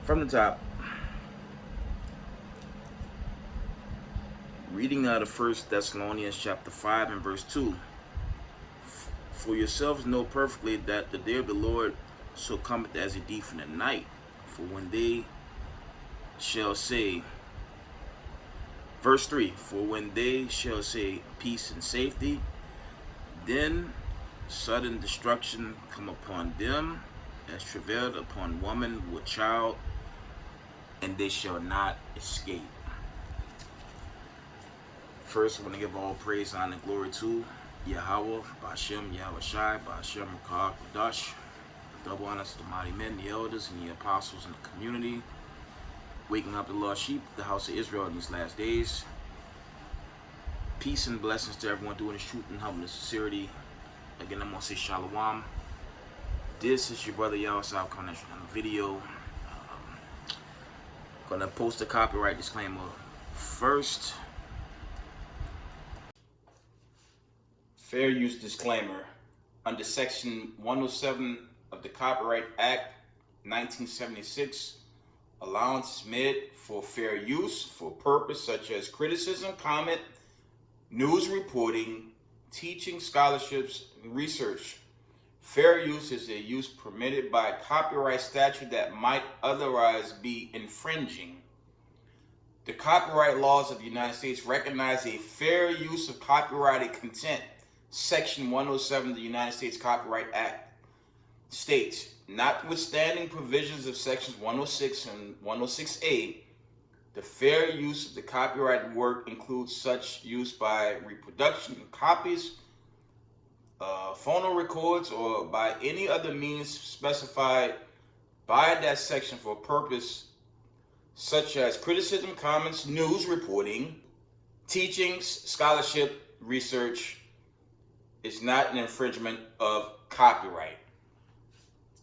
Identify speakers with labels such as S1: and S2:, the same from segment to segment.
S1: From the top, reading out of 1 Thessalonians chapter 5 and verse 2. For yourselves know perfectly that the day of the Lord so cometh as a thief in the night. For when they shall say, verse 3, for when they shall say peace and safety, then sudden destruction come upon them, as travailed upon woman with child, and they shall not escape. First, I want to give all praise, honor, and glory to Yahweh, Ba'ashem, Yahweh Shai, Ba'ashem, Rakah, Kodash. Double honors to the mighty men, the elders, and the apostles in the community, waking up the lost sheep, the house of Israel in these last days. Peace and blessings to everyone doing this truth and humbleness and sincerity. Again, I'm going to say Shalom. This is your brother Yahweh Shai coming on a video. Going to post a copyright disclaimer first. Fair use disclaimer. Under Section 107 of the Copyright Act 1976, allowance is made for fair use for purpose such as criticism, comment, news reporting, teaching, scholarships, and research. Fair use is a use permitted by a copyright statute that might otherwise be infringing. The copyright laws of the United States recognize a fair use of copyrighted content. Section 107 of the United States Copyright Act states, notwithstanding provisions of sections 106 and 106A, the fair use of the copyrighted work includes such use by reproduction of copies, phono records, or by any other means specified by that section for a purpose such as criticism, comments, news reporting, teachings, scholarship, research. Is not an infringement of copyright.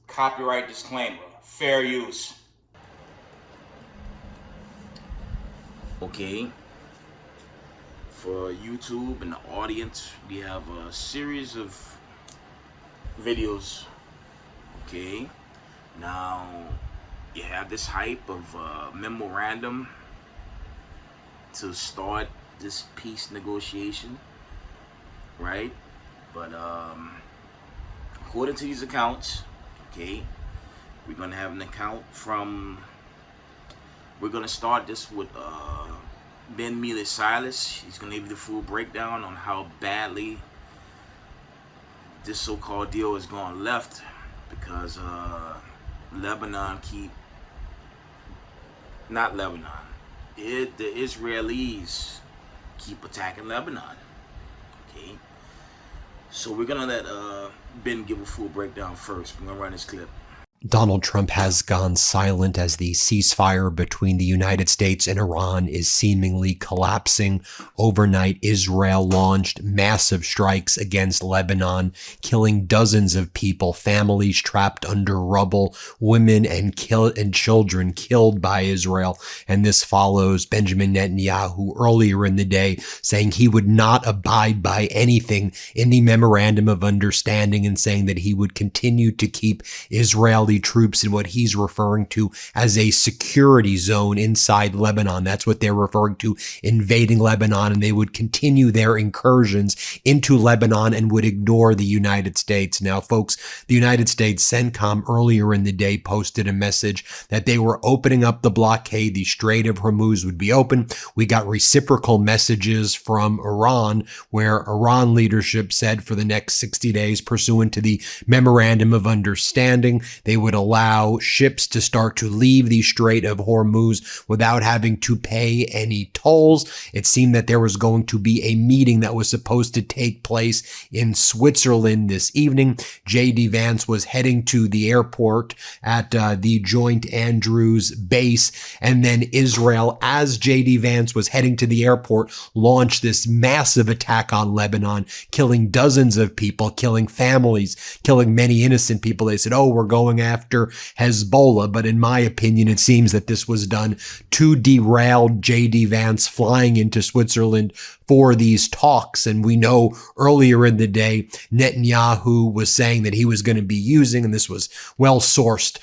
S1: Copyright disclaimer. Fair use. Okay. For YouTube and the audience, we have a series of videos. Okay. Now, you have this hype of memorandum to start this peace negotiation, right? But according to these accounts, okay, we're gonna have an account from. We're gonna start this with Ben Mealy Silas. He's gonna give you the full breakdown on how badly this so-called deal is going left, because Lebanon the Israelis keep attacking Lebanon. Okay. So we're going to let Ben give a full breakdown first. We're going to run this clip.
S2: Donald Trump has gone silent as the ceasefire between the United States and Iran is seemingly collapsing. Overnight, Israel launched massive strikes against Lebanon, killing dozens of people, families trapped under rubble, women and children killed by Israel. And this follows Benjamin Netanyahu earlier in the day saying he would not abide by anything in the memorandum of understanding and saying that he would continue to keep Israeli troops in what he's referring to as a security zone inside Lebanon. That's what they're referring to, invading Lebanon, and they would continue their incursions into Lebanon and would ignore the United States. Now, folks, the United States CENTCOM earlier in the day posted a message that they were opening up the blockade. The Strait of Hormuz would be open. We got reciprocal messages from Iran, where Iran leadership said for the next 60 days, pursuant to the memorandum of understanding, they would allow ships to start to leave the Strait of Hormuz without having to pay any tolls. It seemed that there was going to be a meeting that was supposed to take place in Switzerland this evening. J.D. Vance was heading to the airport at the Joint Andrews base, and then Israel, as J.D. Vance was heading to the airport, launched this massive attack on Lebanon, killing dozens of people, killing families, killing many innocent people. They said, oh, we're going after Hezbollah. But in my opinion, it seems that this was done to derail J.D. Vance flying into Switzerland for these talks. And we know earlier in the day, Netanyahu was saying that he was going to be using, and this was well sourced,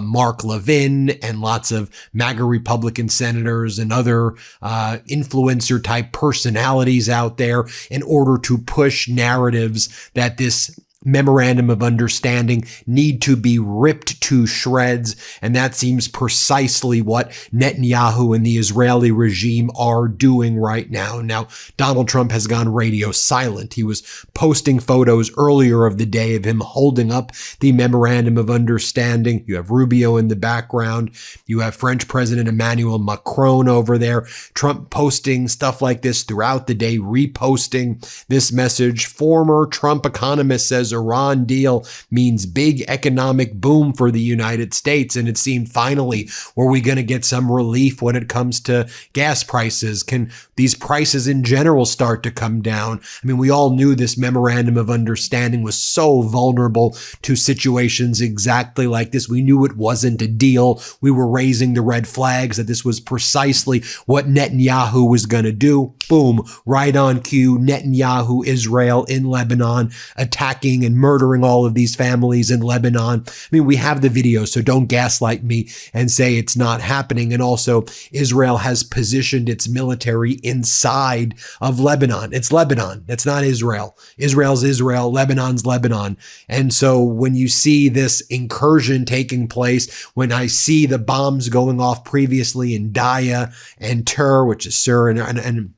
S2: Mark Levin and lots of MAGA Republican senators and other influencer type personalities out there in order to push narratives that this memorandum of understanding need to be ripped to shreds. And that seems precisely what Netanyahu and the Israeli regime are doing right now. Now, Donald Trump has gone radio silent. He was posting photos earlier of the day of him holding up the memorandum of understanding. You have Rubio in the background. You have French President Emmanuel Macron over there. Trump posting stuff like this throughout the day, reposting this message. Former Trump economist says Iran deal means big economic boom for the United States. And it seemed finally, were we going to get some relief when it comes to gas prices? Can these prices in general start to come down? I mean, we all knew this memorandum of understanding was so vulnerable to situations exactly like this. We knew it wasn't a deal. We were raising the red flags that this was precisely what Netanyahu was going to do. Boom, right on cue. Netanyahu, Israel in Lebanon, attacking and murdering all of these families in Lebanon. I mean, we have the video, so don't gaslight me and say it's not happening. And also, Israel has positioned its military inside of Lebanon. It's Lebanon. That's not Israel. Israel's Israel. Lebanon's Lebanon. And so when you see this incursion taking place, when I see the bombs going off previously in Daya and Tur, which is Sur and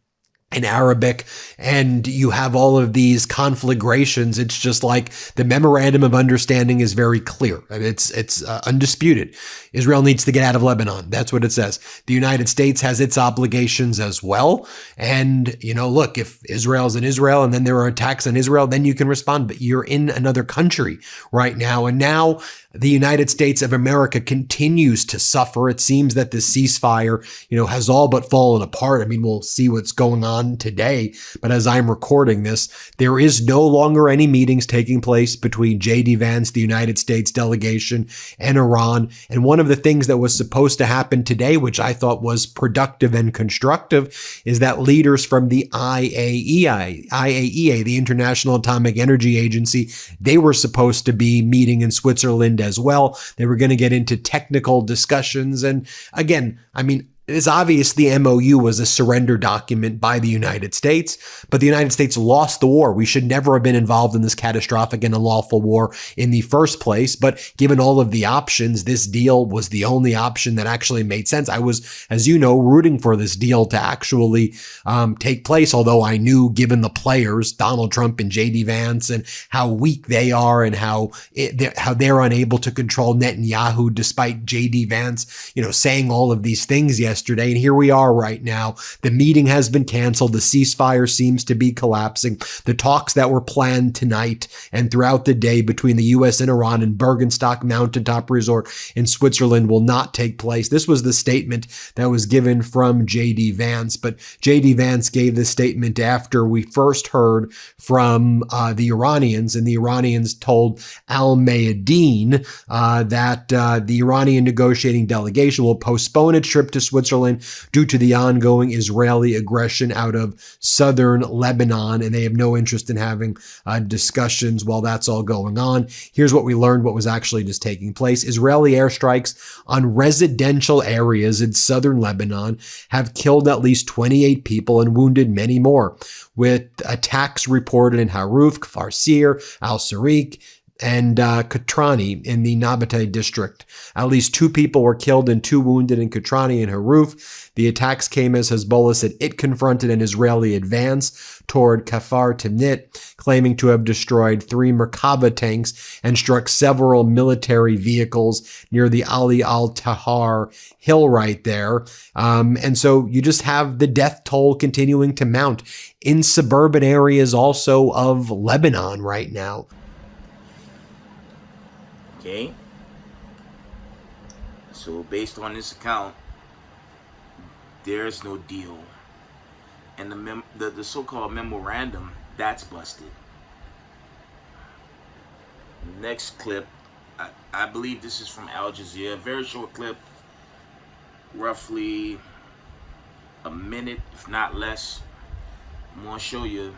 S2: in Arabic, and you have all of these conflagrations, it's just like the memorandum of understanding is very clear. It's undisputed. Israel needs to get out of Lebanon. That's what it says. The United States has its obligations as well. And, look, if Israel's in Israel and then there are attacks on Israel, then you can respond. But you're in another country right now. And now the United States of America continues to suffer. It seems that the ceasefire, has all but fallen apart. I mean, we'll see what's going on today. But as I'm recording this, there is no longer any meetings taking place between J.D. Vance, the United States delegation, and Iran. And one of the things that was supposed to happen today, which I thought was productive and constructive, is that leaders from the IAEA, the International Atomic Energy Agency, they were supposed to be meeting in Switzerland as well. They were going to get into technical discussions. And again, I mean, it is obvious the MOU was a surrender document by the United States, but the United States lost the war. We should never have been involved in this catastrophic and unlawful war in the first place. But given all of the options, this deal was the only option that actually made sense. I was, as you know, rooting for this deal to actually take place, although I knew, given the players, Donald Trump and J.D. Vance, and how weak they are and how they're unable to control Netanyahu, despite J.D. Vance, saying all of these things yesterday. And here we are right now. The meeting has been canceled. The ceasefire seems to be collapsing. The talks that were planned tonight and throughout the day between the U.S. and Iran in Bergenstock Mountaintop Resort in Switzerland will not take place. This was the statement that was given from J.D. Vance. But J.D. Vance gave this statement after we first heard from the Iranians, and the Iranians told Al Mayadeen that the Iranian negotiating delegation will postpone its trip to Switzerland due to the ongoing Israeli aggression out of southern Lebanon, and they have no interest in having discussions while that's all going on. Here's what we learned, what was actually just taking place. Israeli airstrikes on residential areas in southern Lebanon have killed at least 28 people and wounded many more, with attacks reported in Haruf, Kfar Sir, Al-Sariq, and Katrani in the Nabateh district. At least 2 people were killed and 2 wounded in Katrani and Haruf. The attacks came as Hezbollah said it confronted an Israeli advance toward Kfar Timnit, claiming to have destroyed 3 Merkava tanks and struck several military vehicles near the Ali al-Tahar hill right there. And so you just have the death toll continuing to mount in suburban areas also of Lebanon right now.
S1: Okay, so based on this account, there's no deal, and the so-called memorandum, that's busted. Next clip, I believe this is from Al Jazeera. Very short clip, roughly a minute, if not less. I'm going to show you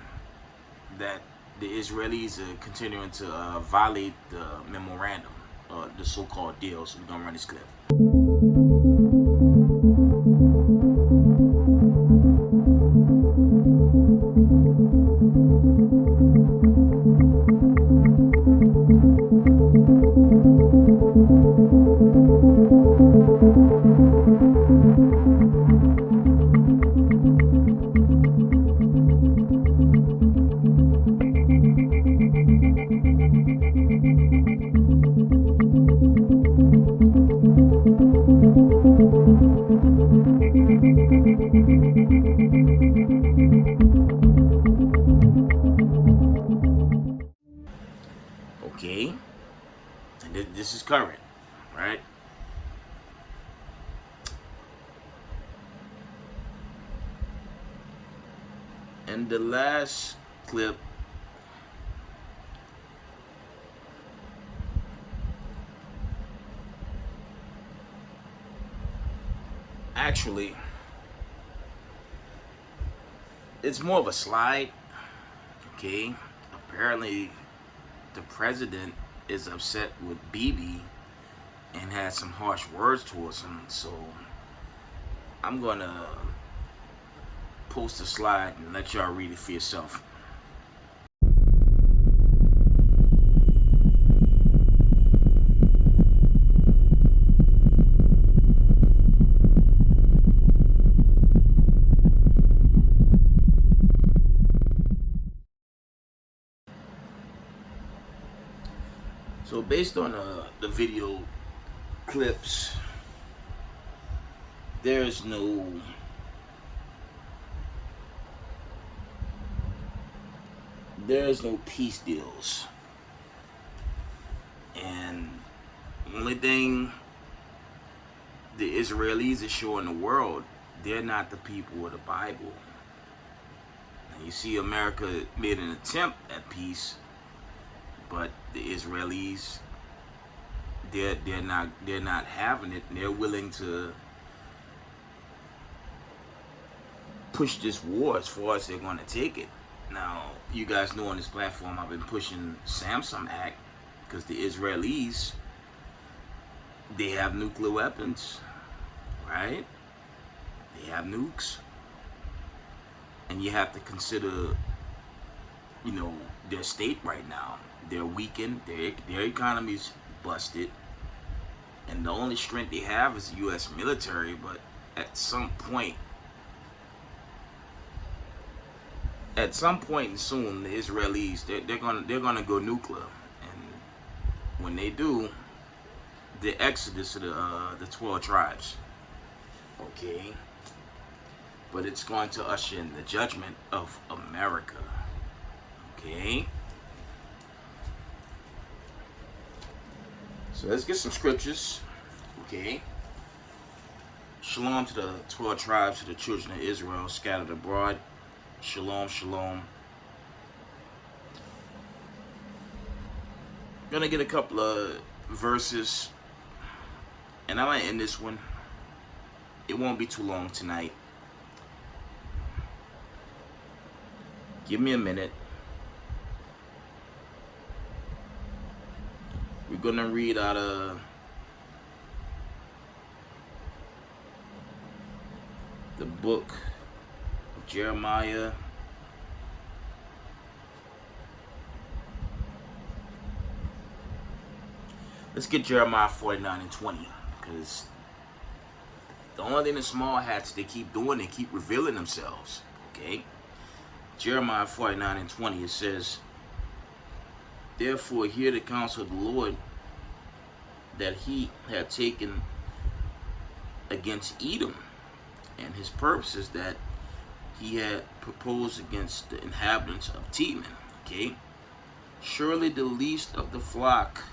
S1: that the Israelis are continuing to violate the memorandum, the so-called deal. So we're going to run this clip. Okay, and this is current, right? And the last clip, actually, it's more of a slide. Okay, apparently the president is upset with Bibi and had some harsh words towards him. So I'm gonna post a slide and let y'all read it for yourself. So based on the video clips, there's no peace deals, and the only thing the Israelis are showing the world, they're not the people of the Bible. And you see, America made an attempt at peace, but the Israelis, they're not having it, and they're willing to push this war as far as they're going to take it. Now, you guys know on this platform I've been pushing Samsung Act because the Israelis, they have nuclear weapons, right? They have nukes, and you have to consider, their state right now. They're weakened. Their economy's busted, and the only strength they have is the U.S. military. But at some point soon, the Israelis they're gonna go nuclear, and when they do, the exodus of the 12 tribes. Okay, but it's going to usher in the judgment of America. Okay. So let's get some scriptures. Okay. Shalom to the 12 tribes, to the children of Israel scattered abroad. Shalom, shalom. Gonna get a couple of verses, and I might end this one. It won't be too long tonight. Give me a minute. We're gonna read out of the book of Jeremiah. Let's get Jeremiah 49 and 20, because the only thing the small hats they keep doing, they keep revealing themselves. Okay? Jeremiah 49 and 20, it says, "Therefore hear the counsel of the Lord that he had taken against Edom, and his purposes that he had proposed against the inhabitants of Teman." Okay? "Surely the least of the flock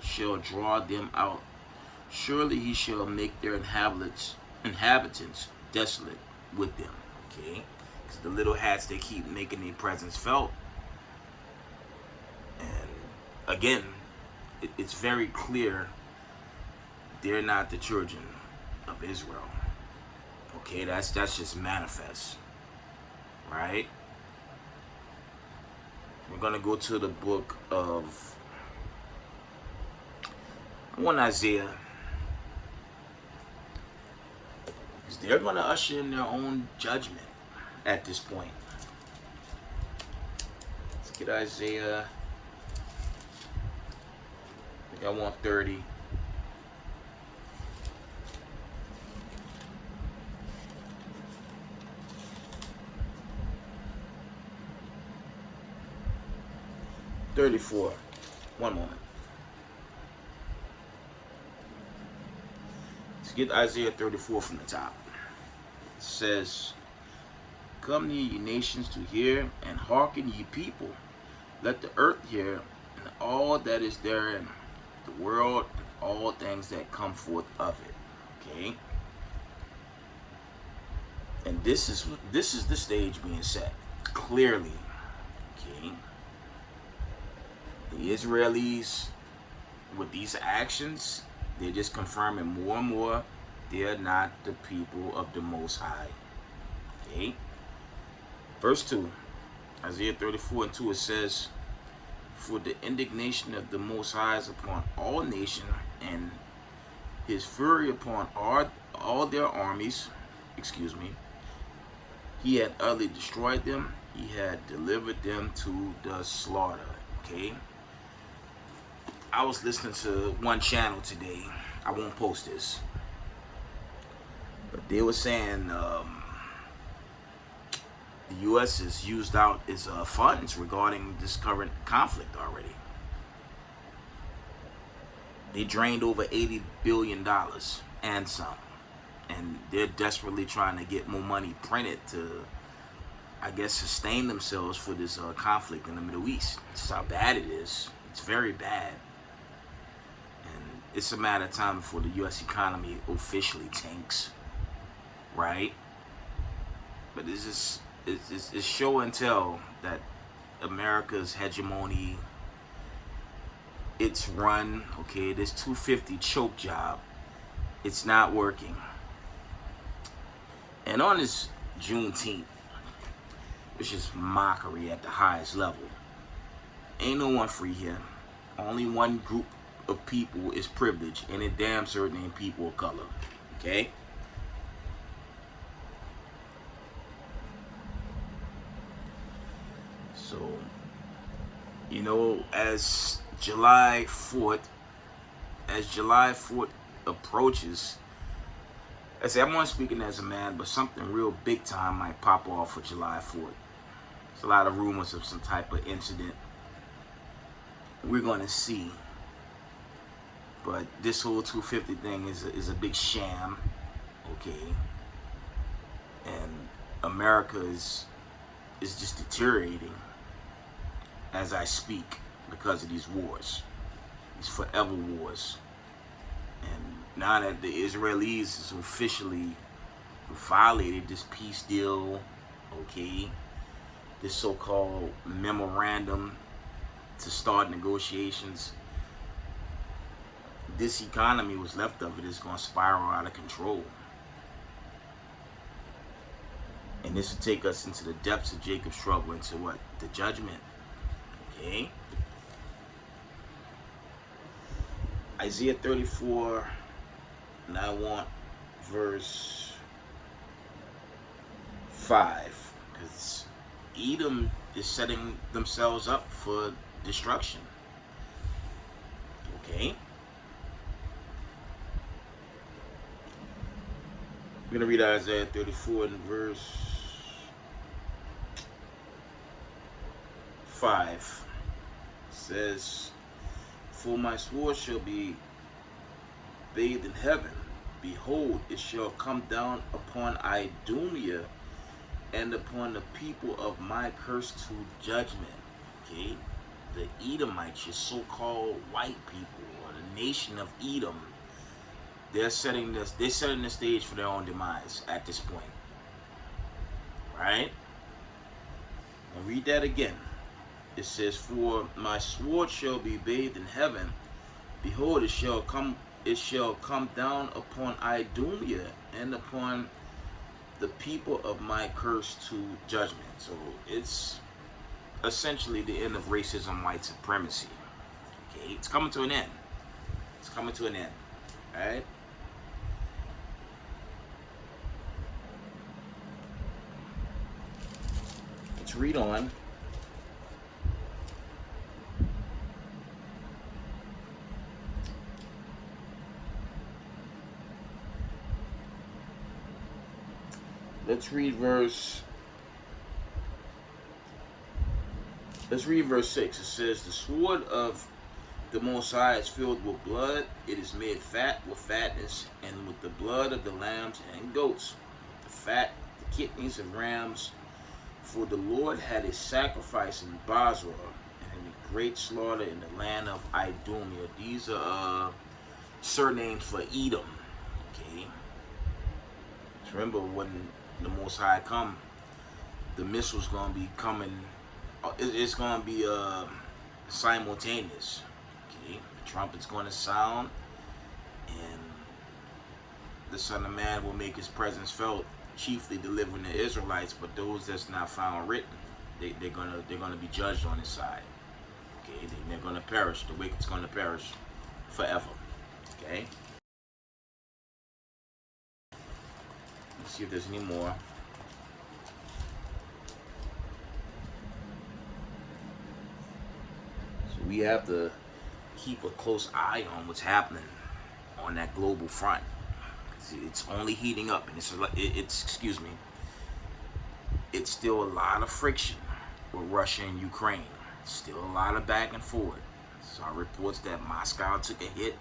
S1: shall draw them out. Surely he shall make their inhabitants desolate with them." Okay? Because the little hats, they keep making their presence felt. And again, it's very clear they're not the children of Israel. Okay, that's just manifest, right? We're gonna go to the book of Isaiah, because they're gonna usher in their own judgment at this point. Let's get Isaiah. I think I want 30. $34. One moment. Let's get Isaiah 34 from the top. It says, "Come ye nations to hear, and hearken ye people. Let the earth hear, and all that is therein, the world, and all things that come forth of it." Okay. And this is the stage being set clearly. Okay. The Israelis, with these actions, they're just confirming more and more they're not the people of the Most High. Okay. Verse 2, Isaiah 34 and 2, it says, "For the indignation of the Most High is upon all nations, and his fury upon all their armies." "He had utterly destroyed them. He had delivered them to the slaughter." Okay. I was listening to one channel today. I won't post this, but they were saying the U.S. has used out its funds regarding this current conflict already. They drained over $80 billion and some, and they're desperately trying to get more money printed to, I guess, sustain themselves for this conflict in the Middle East. This is how bad it is. It's very bad. It's a matter of time before the U.S. economy officially tanks, right? But it's show and tell that America's hegemony, it's run, okay, this 250 choke job, it's not working. And on this Juneteenth, which is mockery at the highest level, ain't no one free here. Only one group of people is privileged, and it damn certain ain't people of color. Okay. So, as July 4th approaches, I say I'm not speaking as a man, but something real big time might pop off for July 4th. There's a lot of rumors of some type of incident. We're gonna see. But this whole 250 thing is a big sham, okay? And America is just deteriorating as I speak because of these wars, these forever wars. And now that the Israelis has officially violated this peace deal, okay, this so-called memorandum to start negotiations, this economy, what's left of it, is going to spiral out of control. And this will take us into the depths of Jacob's trouble, into what? The judgment. Okay? Isaiah 34, and I want verse 5, because Edom is setting themselves up for destruction. Okay? I'm going to read Isaiah 34 and verse 5. It says, "For my sword shall be bathed in heaven. Behold, it shall come down upon Idumea and upon the people of my curse to judgment." Okay? The Edomites, your so-called white people, or the nation of Edom, they're setting the stage for their own demise at this point. Right? I'll read that again. It says, "For my sword shall be bathed in heaven. Behold, it shall come down upon Idumea and upon the people of my curse to judgment. So it's essentially the end of racism, white supremacy. Okay, it's coming to an end. It's coming to an end. All right. Let's read on. Let's read verse 6. It says, the sword of the Most High is filled with blood. It is made fat with fatness, and with the blood of the lambs and goats, the fat, the kidneys of rams. For the Lord had a sacrifice in Basra, and a great slaughter in the land of Idumea. These are surnames for Edom. Okay. So remember, when the Most High come, the missiles gonna be coming. It's gonna be simultaneous. Okay, the trumpet's gonna sound, and the Son of Man will make his presence felt, chiefly delivering the Israelites. But those that's not found written, they're gonna be judged on his side. Okay, they're gonna perish. The wicked's gonna perish forever. Okay. Let's see if there's any more. So we have to keep a close eye on what's happening on that global front. It's only heating up, and it's still a lot of friction with Russia and Ukraine. Still a lot of back and forth. Saw reports that Moscow took a hit.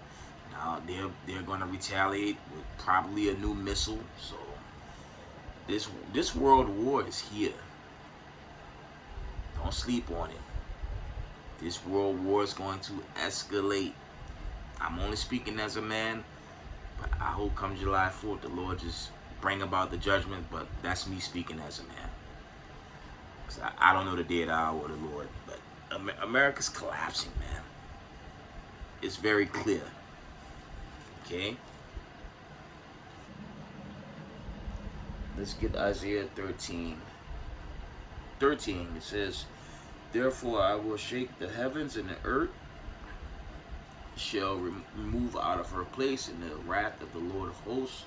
S1: Now they're going to retaliate with probably a new missile. So this world war is here. Don't sleep on it. This world war is going to escalate. I'm only speaking as a man, but I hope come July 4th the Lord just bring about the judgment. But that's me speaking as a man. Cause I don't know the day or the hour of the Lord, but America's collapsing, man. It's very clear. Okay. Let's get Isaiah 13. It says, therefore I will shake the heavens, and the earth shall remove out of her place in the wrath of the Lord of hosts,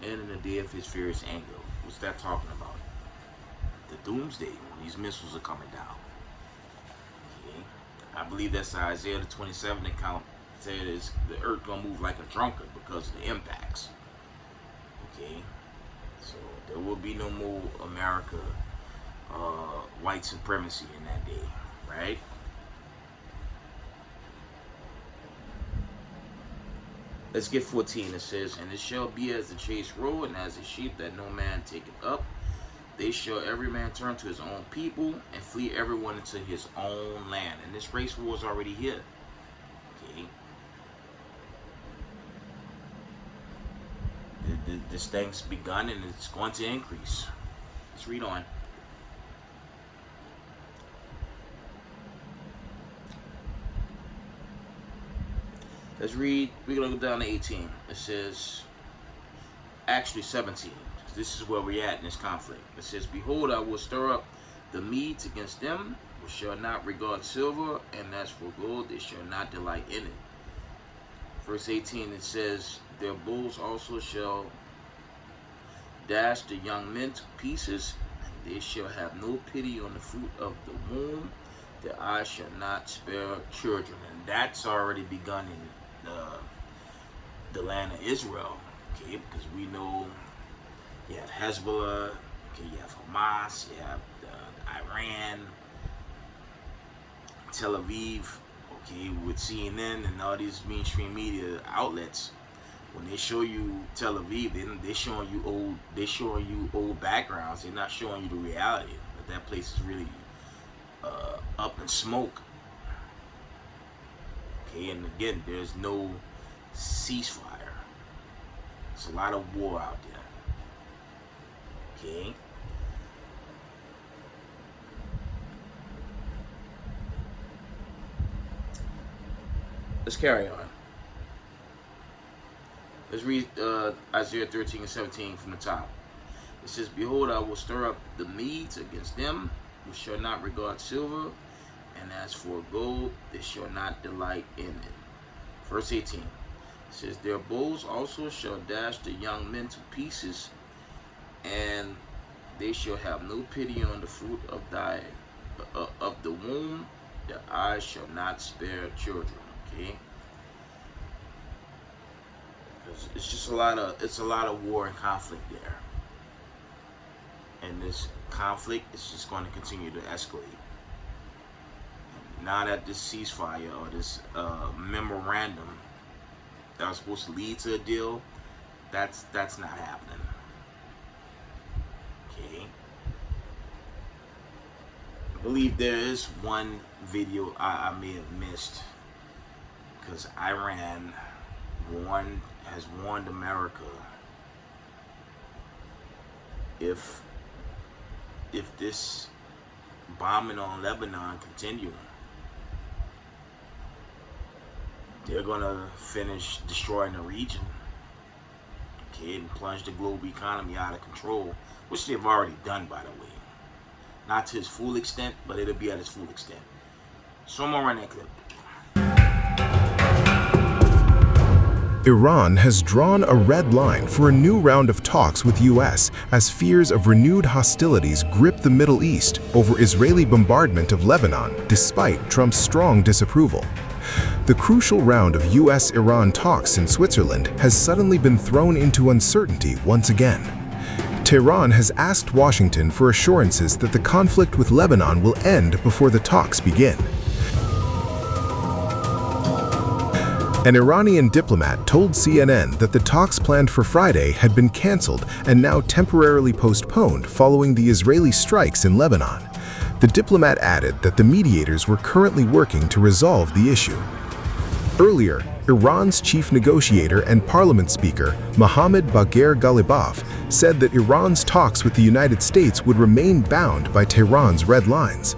S1: and in the day of his fierce anger. What's that talking about? The Doomsday, when these missiles are coming down. Okay. I believe that's Isaiah the 27th account. Said is the earth gonna move like a drunkard because of the impacts. Okay. So there will be no more America white supremacy in that day, right? Let's get 14. It says, and it shall be as the chase road, and as a sheep that no man taketh up. They shall every man turn to his own people, and flee everyone into his own land. And this race war is already here. Okay. This thing's begun, and it's going to increase. Let's read on. Let's read. We're going to go down to 18. It says, actually 17. This is where we're at in this conflict. It says, behold, I will stir up the Medes against them, which shall not regard silver, and as for gold, they shall not delight in it. Verse 18, it says, their bulls also shall dash the young men to pieces, and they shall have no pity on the fruit of the womb. Their eyes shall not spare children. And that's already begun in the land of Israel, okay, because we know you have Hezbollah, okay, you have Hamas, you have Iran, Tel Aviv, okay, with CNN and all these mainstream media outlets. When they show you Tel Aviv, they're showing you old backgrounds. They're not showing you the reality. But that place is really up in smoke. Okay, and again, there's no ceasefire. It's a lot of war out there. Okay. Let's carry on. Let's read Isaiah 13 and 17 from the top. It says, Behold, I will stir up the Medes against them, which shall not regard silver, and as for gold, they shall not delight in it. Verse 18. It says, Their bows also shall dash the young men to pieces, and they shall have no pity on the fruit of the womb. Their eyes shall not spare children. Okay. It's just a lot of war and conflict there, and this conflict is just going to continue to escalate. Now that this ceasefire or this memorandum that was supposed to lead to a deal, that's not happening. Okay, I believe there is one video I may have missed, because Iran has warned America, if this bombing on Lebanon continue, they're gonna finish destroying the region, okay, and plunge the global economy out of control, which they've already done, by the way. Not to its full extent, but it'll be at its full extent. So I'm gonna run that clip.
S3: Iran has drawn a red line for a new round of talks with U.S. as fears of renewed hostilities grip the Middle East over Israeli bombardment of Lebanon, despite Trump's strong disapproval. The crucial round of U.S.-Iran talks in Switzerland has suddenly been thrown into uncertainty once again. Tehran has asked Washington for assurances that the conflict with Lebanon will end before the talks begin. An Iranian diplomat told CNN that the talks planned for Friday had been canceled and now temporarily postponed following the Israeli strikes in Lebanon. The diplomat added that the mediators were currently working to resolve the issue. Earlier, Iran's chief negotiator and parliament speaker, Mohammad Bagher Ghalibaf, said that Iran's talks with the United States would remain bound by Tehran's red lines.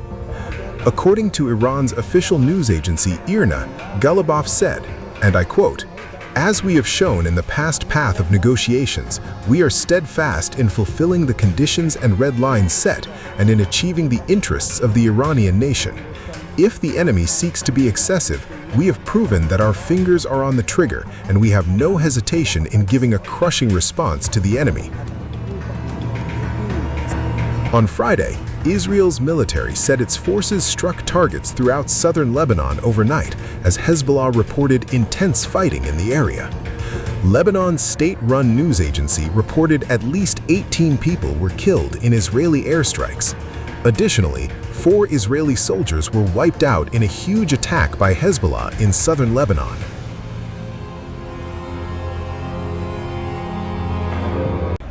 S3: According to Iran's official news agency IRNA, Ghalibaf said, and I quote, "As we have shown in the past path of negotiations, we are steadfast in fulfilling the conditions and red lines set and in achieving the interests of the Iranian nation. If the enemy seeks to be excessive, we have proven that our fingers are on the trigger and we have no hesitation in giving a crushing response to the enemy." On Friday, Israel's military said its forces struck targets throughout southern Lebanon overnight as Hezbollah reported intense fighting in the area. Lebanon's state-run news agency reported at least 18 people were killed in Israeli airstrikes. Additionally, 4 Israeli soldiers were wiped out in a huge attack by Hezbollah in southern Lebanon.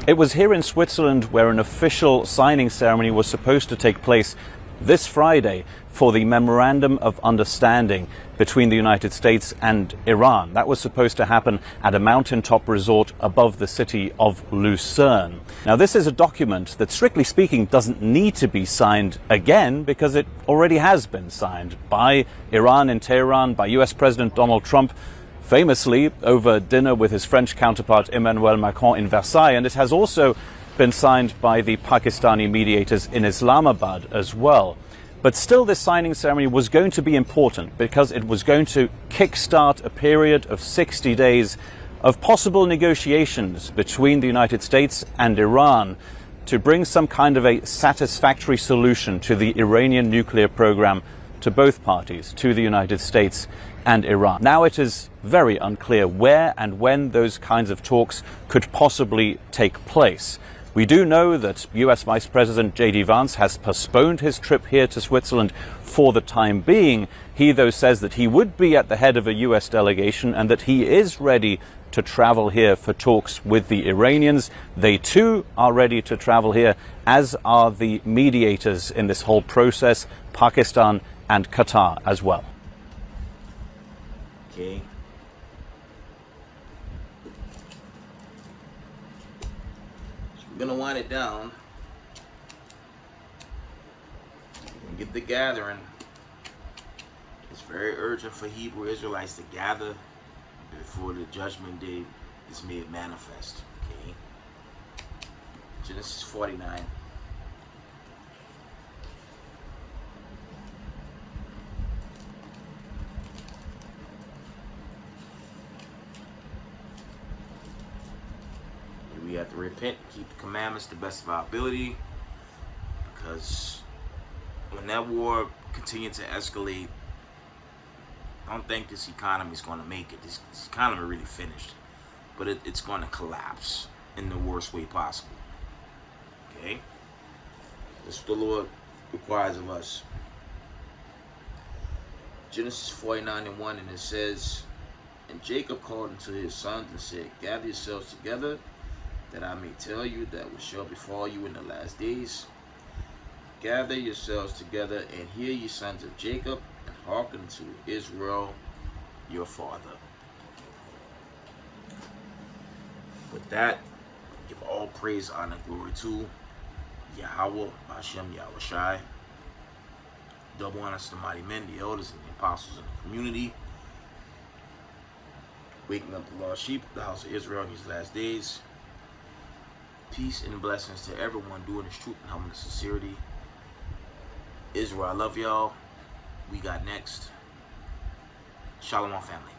S4: It was here in Switzerland where an official signing ceremony was supposed to take place this Friday for the Memorandum of Understanding between the United States and Iran. That was supposed to happen at a mountaintop resort above the city of Lucerne. Now, this is a document that, strictly speaking, doesn't need to be signed again because it already has been signed by Iran in Tehran, by US President Donald Trump, famously over dinner with his French counterpart Emmanuel Macron in Versailles, and it has also been signed by the Pakistani mediators in Islamabad as well. But still, this signing ceremony was going to be important because it was going to kickstart a period of 60 days of possible negotiations between the United States and Iran to bring some kind of a satisfactory solution to the Iranian nuclear program to both parties, to the United States and Iran. Now it is very unclear where and when those kinds of talks could possibly take place. We do know that US Vice President J.D. Vance has postponed his trip here to Switzerland for the time being. He, though, says that he would be at the head of a US delegation and that he is ready to travel here for talks with the Iranians. They too are ready to travel here, as are the mediators in this whole process, Pakistan and Qatar as well.
S1: Okay. So we're gonna wind it down and get the gathering. It's very urgent for Hebrew Israelites to gather before the judgment day is made manifest. Okay. Genesis 49. We have to repent, keep the commandments to the best of our ability, because when that war continues to escalate, I don't think this economy is going to make it. This economy really finished, but it's going to collapse in the worst way possible. Okay? This is what the Lord requires of us. Genesis 49:1, and it says, "And Jacob called unto his sons and said, Gather yourselves together, that I may tell you that what shall befall you in the last days. Gather yourselves together, and hear, ye sons of Jacob, and hearken to Israel your father." With that, give all praise, honor, glory to Yahweh, Hashem, Yahweh Shai. Double honors to the mighty men, the elders, and the apostles in the community. Waking up the lost sheep of the house of Israel in these last days. Peace and blessings to everyone doing this truth and humbleness and sincerity. Israel, I love y'all. We got next. Shalom, family.